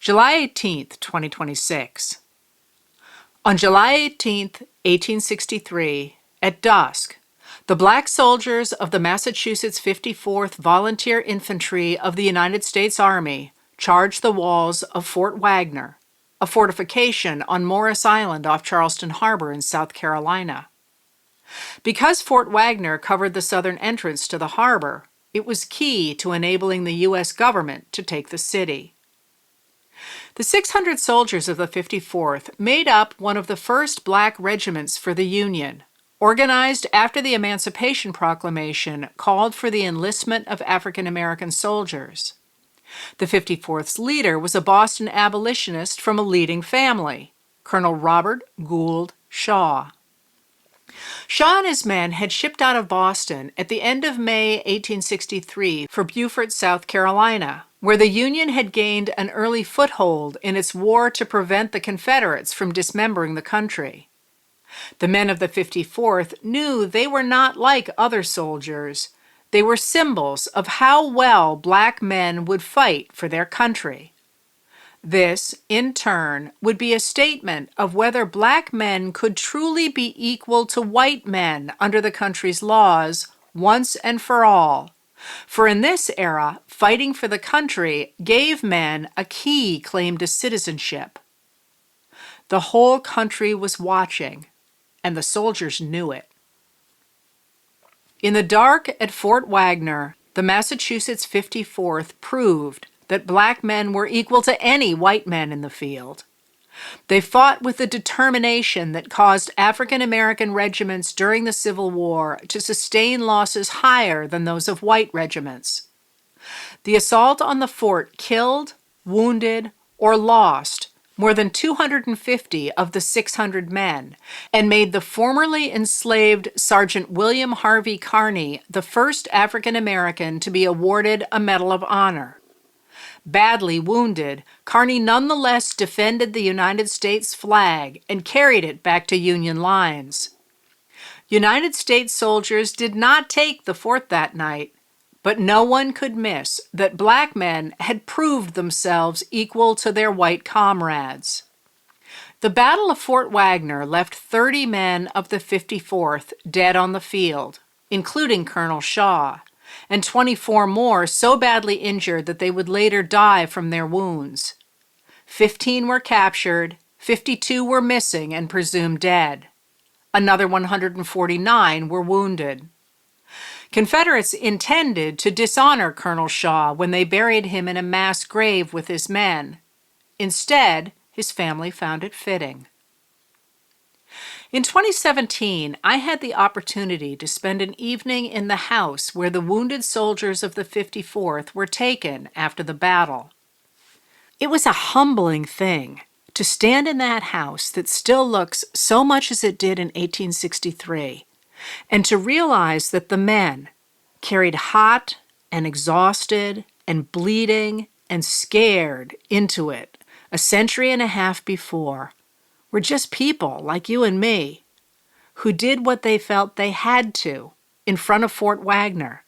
July 18th, 2026. On July 18th, 1863, at dusk, the black soldiers of the Massachusetts 54th Volunteer Infantry of the United States Army charged the walls of Fort Wagner, a fortification on Morris Island off Charleston Harbor in South Carolina. Because Fort Wagner covered the southern entrance to the harbor, it was key to enabling the U.S. government to take the city. The 600 soldiers of the 54th made up one of the first black regiments for the Union, organized after the Emancipation Proclamation called for the enlistment of African American soldiers. The 54th's leader was a Boston abolitionist from a leading family, Colonel Robert Gould Shaw. Shaw and his men had shipped out of Boston at the end of May 1863 for Beaufort, South Carolina, where the Union had gained an early foothold in its war to prevent the Confederates from dismembering the country. The men of the 54th knew they were not like other soldiers. They were symbols of how well black men would fight for their country. This, in turn, would be a statement of whether black men could truly be equal to white men under the country's laws once and for all. For in this era, fighting for the country gave men a key claim to citizenship. The whole country was watching, and the soldiers knew it. In the dark at Fort Wagner, the Massachusetts 54th proved that black men were equal to any white men in the field. They fought with the determination that caused African American regiments during the Civil War to sustain losses higher than those of white regiments. The assault on the fort killed, wounded, or lost more than 250 of the 600 men and made the formerly enslaved Sergeant William Harvey Kearny the first African American to be awarded a Medal of Honor. Badly wounded, Kearny nonetheless defended the United States flag and carried it back to Union lines. United States soldiers did not take the fort that night, but no one could miss that black men had proved themselves equal to their white comrades. The Battle of Fort Wagner left 30 men of the 54th dead on the field, including Colonel Shaw, and 24 more so badly injured that they would later die from their wounds. 15 were captured, 52 were missing and presumed dead. Another 149 were wounded. Confederates intended to dishonor Colonel Shaw when they buried him in a mass grave with his men. Instead, his family found it fitting. In 2017, I had the opportunity to spend an evening in the house where the wounded soldiers of the 54th were taken after the battle. It was a humbling thing to stand in that house that still looks so much as it did in 1863, and to realize that the men, carried hot and exhausted and bleeding and scared into it a century and a half before, were just people like you and me who did what they felt they had to in front of Fort Wagner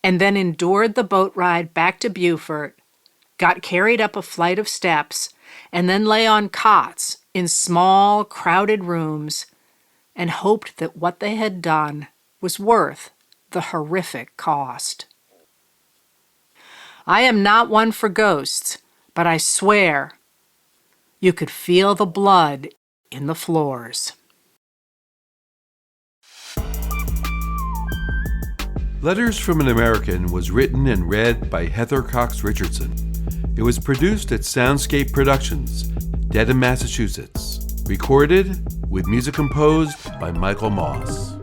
and then endured the boat ride back to Beaufort, got carried up a flight of steps, and then lay on cots in small, crowded rooms and hoped that what they had done was worth the horrific cost. I am not one for ghosts, but I swear you could feel the blood in the floors. Letters from an American was written and read by Heather Cox Richardson. It was produced at Soundscape Productions, Dedham, Massachusetts. Recorded with music composed by Michael Moss.